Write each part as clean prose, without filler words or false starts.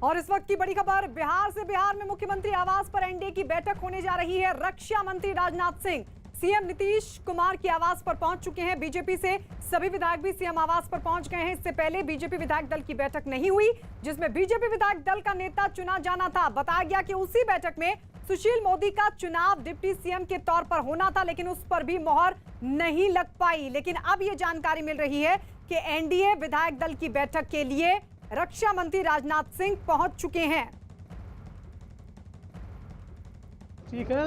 और इस वक्त की बड़ी खबर बिहार से। बिहार में मुख्यमंत्री आवास पर एनडीए की बैठक होने जा रही है। रक्षा मंत्री राजनाथ सिंह सीएम नीतीश कुमार के आवास पर पहुंच चुके हैं। बीजेपी से सभी विधायक भी सीएम आवास पर पहुंच गए हैं। इससे पहले बीजेपी विधायक दल की बैठक नहीं हुई, जिसमें बीजेपी विधायक दल का नेता चुना जाना था। बताया गया कि उसी बैठक में सुशील मोदी का चुनाव डिप्टी सीएम के तौर पर होना था, लेकिन उस पर भी मोहर नहीं लग पाई। लेकिन अब यह जानकारी मिल रही है कि एनडीए विधायक दल की बैठक के लिए रक्षा मंत्री राजनाथ सिंह पहुंच चुके हैं। ठीक है,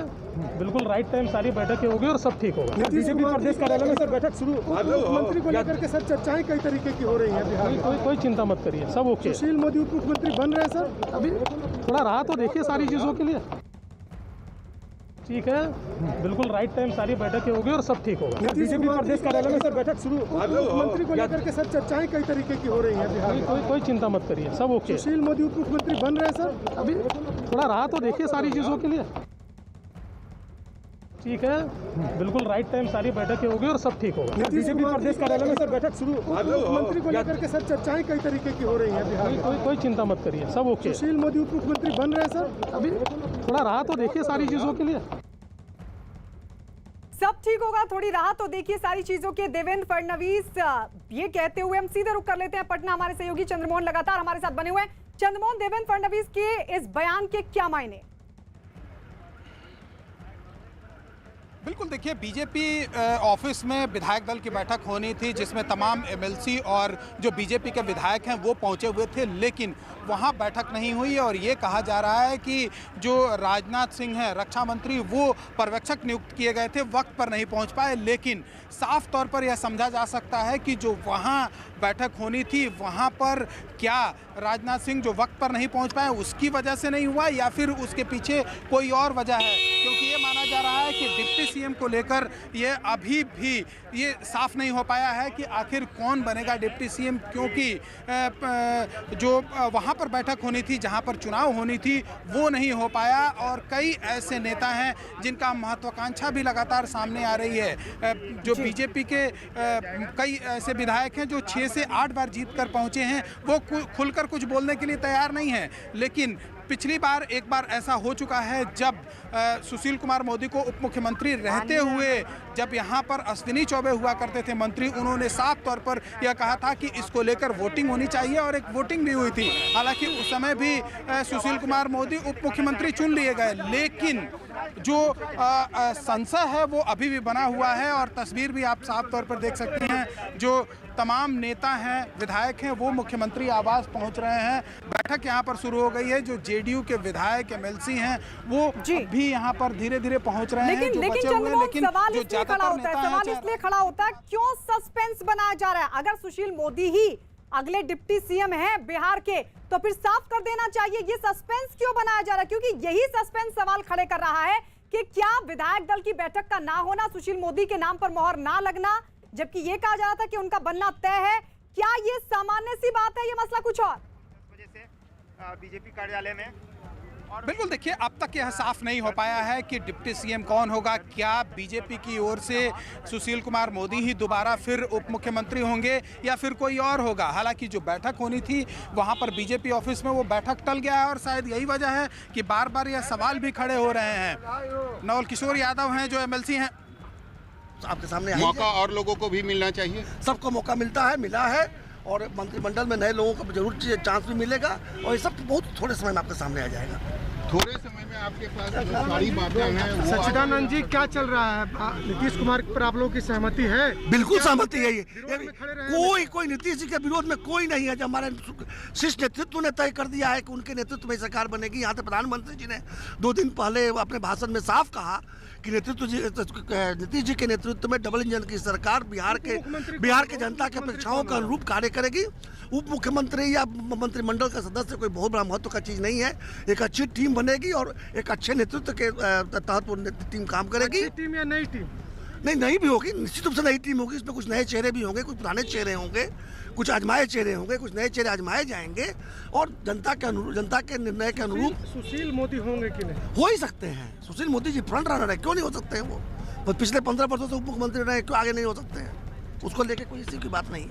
बिल्कुल राइट टाइम सारी बैठकें होगी और सब ठीक होगा। बीजेपी प्रदेश कार्यालय में सर बैठक शुरू, मुख्यमंत्री को लेकर के सर चर्चाएं कई तरीके की हो रही हैं बिहार में। कोई चिंता मत करिए, सब ओके। सुशील मोदी उप मुख्यमंत्री बन रहे हैं सर, अभी थोड़ा राह तो देखिए सारी चीज़ों के लिए। ठीक है, बिल्कुल राइट टाइम सारी बैठकें होगी और सब ठीक होगा। बीजेपी प्रदेश कार्यालय में सर बैठक शुरू, मुख्यमंत्री को लेकर के सर चर्चाएं कई तरीके की हो रही हैं बिहार में। कोई चिंता मत करिए, सब ओके। सुशील मोदी उप मुख्यमंत्री बन रहे हैं सर, अभी थोड़ा राह तो देखिए सारी चीज़ों के लिए। ठीक है, बिल्कुल राइट टाइम सारी बैठकें होगी और सब ठीक होगा। बीजेपी प्रदेश कार्यालय में सर बैठक शुरू, मुख्यमंत्री को लेकर के सर चर्चाएं कई तरीके की हो रही हैं बिहार में। कोई चिंता मत करिए, सब ओके। सुशील मोदी उप मुख्यमंत्री बन रहे हैं सर, अभी थोड़ा राह तो देखिए सारी चीज़ों के लिए। सब ठीक होगा, थोड़ी राहत तो देखिए सारी चीजों के। देवेंद्र फडणवीस ये कहते हुए हम सीधे रुक कर लेते हैं पटना। हमारे सहयोगी चंद्रमोहन लगातार हमारे साथ बने हुए हैं। चंद्रमोहन, देवेंद्र फडणवीस के इस बयान के क्या मायने? बिल्कुल, देखिए बीजेपी ऑफिस में विधायक दल की बैठक होनी थी, जिसमें तमाम एमएलसी और जो बीजेपी के विधायक हैं वो पहुंचे हुए थे, लेकिन वहां बैठक नहीं हुई। और ये कहा जा रहा है कि जो राजनाथ सिंह हैं रक्षा मंत्री, वो पर्यवेक्षक नियुक्त किए गए थे, वक्त पर नहीं पहुंच पाए। लेकिन साफ तौर पर यह समझा जा सकता है कि जो वहां बैठक होनी थी वहां पर क्या राजनाथ सिंह जो वक्त पर नहीं पहुंच पाए उसकी वजह से नहीं हुआ, या फिर उसके पीछे कोई और वजह है। क्योंकि ये माना जा रहा है कि डिप्टी सीएम को लेकर ये अभी भी ये साफ नहीं हो पाया है कि आखिर कौन बनेगा डिप्टी सीएम, क्योंकि जो वहाँ पर बैठक होनी थी, जहाँ पर चुनाव होनी थी, वो नहीं हो पाया। और कई ऐसे नेता हैं जिनका महत्वाकांक्षा भी लगातार सामने आ रही है। जो बीजेपी के कई ऐसे विधायक हैं जो 6 से 8 बार जीत कर पहुँचे हैं, वो खुलकर कुछ बोलने के लिए तैयार नहीं है। लेकिन पिछली बार एक बार ऐसा हो चुका है जब सुशील कुमार मोदी को उप मुख्यमंत्री रहते हुए जब यहाँ पर अश्विनी चौबे हुआ करते थे मंत्री, उन्होंने साफ तौर पर यह कहा था कि इसको लेकर वोटिंग होनी चाहिए, और एक वोटिंग भी हुई थी। हालांकि उस समय भी सुशील कुमार मोदी उप मुख्यमंत्री चुन लिए गए, लेकिन जो संशय है वो अभी भी बना हुआ है। और तस्वीर भी आप साफ तौर पर देख सकते हैं, जो तमाम नेता हैं, विधायक हैं, वो मुख्यमंत्री आवास पहुंच रहे हैं। बैठक यहां पर शुरू हो गई है। जो जेडीयू के विधायक एमएलसी हैं वो भी यहां पर धीरे धीरे पहुंच रहे हैं। लेकिन सवाल इसलिए खड़ा होता है क्यों सस्पेंस बनाया जा रहा है? अगर सुशील मोदी ही अगले डिप्टी सीएम हैं बिहार के, तो फिर साफ कर देना चाहिए। ये सस्पेंस क्यों बनाया जा रहा है? क्योंकि यही सस्पेंस सवाल खड़े कर रहा है कि क्या विधायक दल की बैठक का ना होना, सुशील मोदी के नाम पर मोहर ना लगना, जबकि ये कहा जा रहा था कि उनका बनना तय है, क्या ये सामान्य सी बात है? ये मसला कुछ और वजह से बीजेपी कार्यालय में बिल्कुल, देखिए अब तक यह साफ नहीं हो पाया है कि डिप्टी सीएम कौन होगा। क्या बीजेपी की ओर से सुशील कुमार मोदी ही दोबारा फिर उप मुख्यमंत्री होंगे या फिर कोई और होगा। हालांकि जो बैठक होनी थी वहां पर बीजेपी ऑफिस में वो बैठक टल गया है, और शायद यही वजह है कि बार बार यह सवाल भी खड़े हो रहे हैं। नवल किशोर यादव हैं जो एमएलसी हैं, आपके सामने मौका और लोगों को भी मिलना चाहिए। सबको मौका मिलता है, मिला है, और मंत्रिमंडल में नए लोगों को जरूर चांस भी मिलेगा, और ये सब बहुत थोड़े समय में आपके सामने आ जाएगा। थोड़े समय में आपके पास जो सारी बातें हैं। सच्चिदानंद जी, क्या चल रहा है? नीतीश कुमार पर आप लोगों की सहमति है? बिल्कुल सहमति है। ये कोई नीतीश जी के विरोध में कोई नहीं है। जब हमारे शीर्ष नेतृत्व ने तय कर दिया है कि उनके नेतृत्व में सरकार बनेगी। यहाँ से प्रधानमंत्री जी ने 2 दिन पहले अपने भाषण में साफ कहा कि नीतीश जी के नेतृत्व में डबल इंजन की सरकार बिहार के जनता के अपेक्षाओं के अनुरूप कार्य करेगी। उप मुख्यमंत्री या मंत्रिमंडल का सदस्य कोई बहुत बड़ा महत्व का चीज नहीं है। एक अच्छी टीम बनेगी और एक अच्छे नेतृत्व के तहत वो टीम काम करेगी। अच्छी टीम या नई टीम? नहीं भी होगी, निश्चित रूप से नई टीम होगी। इसमें कुछ नए चेहरे भी होंगे, कुछ पुराने चेहरे होंगे, कुछ आजमाए चेहरे होंगे, कुछ नए चेहरे आजमाए जाएंगे, और जनता के निर्णय के अनुरूप सुशील मोदी होंगे कि नहीं? हो ही सकते हैं। सुशील मोदी जी फ्रंट रनर है, क्यों नहीं हो सकते हैं? वो पिछले 15 वर्षों से उप मुख्यमंत्री रहे, क्यों आगे नहीं हो सकते हैं? उसको लेके कोई इसी की बात नहीं है।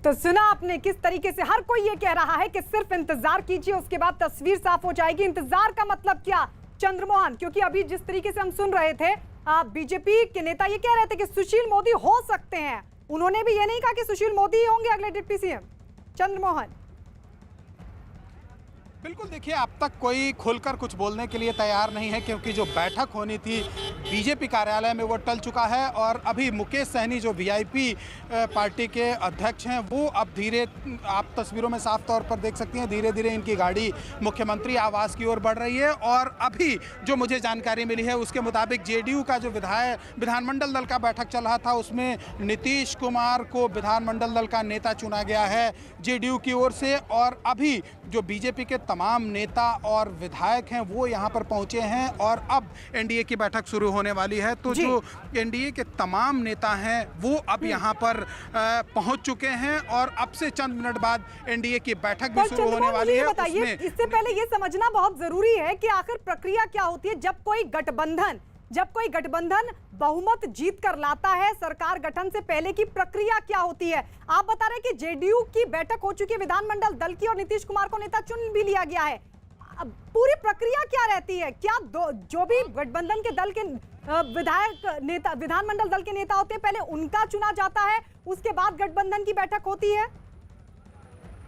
तो सुना आपने किस तरीके से हर कोई ये कह रहा है कि सिर्फ इंतजार कीजिए, उसके बाद तस्वीर साफ हो जाएगी। इंतजार का मतलब क्या चंद्रमोहन? क्योंकि अभी जिस तरीके से हम सुन रहे थे, बीजेपी के नेता ये कह रहे थे कि सुशील मोदी हो सकते हैं। उन्होंने भी ये नहीं कहा कि सुशील मोदी ही होंगे अगले डिप्टी सीएम। चंद्रमोहन, बिल्कुल देखिए, अब तक कोई खुलकर कुछ बोलने के लिए तैयार नहीं है, क्योंकि जो बैठक होनी थी बीजेपी कार्यालय में वो टल चुका है। और अभी मुकेश सहनी जो वीआईपी पार्टी के अध्यक्ष हैं, वो अब धीरे, आप तस्वीरों में साफ तौर पर देख सकती हैं, धीरे धीरे इनकी गाड़ी मुख्यमंत्री आवास की ओर बढ़ रही है। और अभी जो मुझे जानकारी मिली है उसके मुताबिक जेडीयू का जो विधानमंडल दल का बैठक चल रहा था, उसमें नीतीश कुमार को विधानमंडल दल का नेता चुना गया है जेडीयू की ओर से। और अभी जो बीजेपी के तमाम नेता और विधायक हैं वो यहाँ पर पहुंचे हैं और अब एनडीए की बैठक शुरू होने वाली है। तो जो एनडीए के तमाम नेता हैं वो अब यहाँ पर पहुंच चुके हैं और अब से चंद मिनट बाद एनडीए की बैठक भी शुरू होने वाली है। बताइए, इससे पहले ये समझना बहुत जरूरी है कि आखिर प्रक्रिया क्या होती है जब कोई गठबंधन बहुमत जीत कर लाता है। सरकार गठन से पहले की प्रक्रिया क्या होती है? आप बता रहे हैं कि जेडीयू की बैठक हो चुकी है विधानमंडल दल की और नीतीश कुमार को नेता चुन भी लिया गया है। अब पूरी प्रक्रिया क्या रहती है? क्या जो भी गठबंधन के दल के विधायक नेता, विधानमंडल दल के नेता होते हैं, पहले उनका चुना जाता है, उसके बाद गठबंधन की बैठक होती है,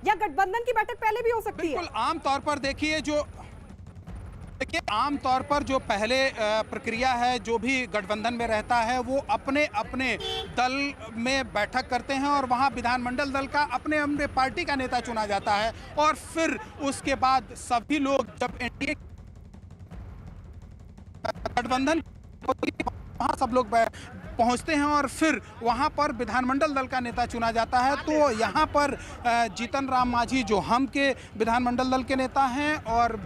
या गठबंधन की बैठक पहले भी हो सकती है? बिल्कुल, आमतौर पर देखिए, आमतौर पर जो पहले प्रक्रिया है, जो भी गठबंधन में रहता है वो अपने अपने दल में बैठक करते हैं और वहां विधानमंडल दल का अपने अपने पार्टी का नेता चुना जाता है। और फिर उसके बाद सभी लोग जब एनडीए गठबंधन वहां सब लोग पहुंचते हैं और फिर वहां पर विधानमंडल दल का नेता चुना जाता है। तो यहां पर जीतन राम मांझी जो हम के विधानमंडल दल के नेता हैं और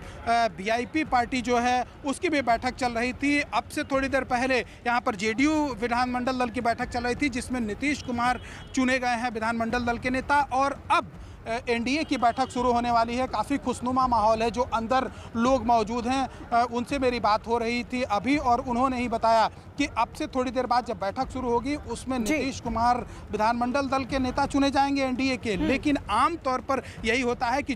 वीआईपी पार्टी जो है उसकी भी बैठक चल रही थी। अब से थोड़ी देर पहले यहां पर जेडीयू विधानमंडल दल की बैठक चल रही थी जिसमें नीतीश कुमार चुने गए हैं विधानमंडल दल के नेता। और अब एनडीए की बैठक शुरू होने वाली है। काफ़ी खुशनुमा माहौल है। जो अंदर लोग मौजूद हैं उनसे मेरी बात हो रही थी अभी और उन्होंने ही बताया कि अब से थोड़ी देर बाद जब बैठक शुरू होगी उसमें नीतीश कुमार विधानमंडल दल के नेता चुने जाएंगे एनडीए के। लेकिन आम तौर पर यही होता है कि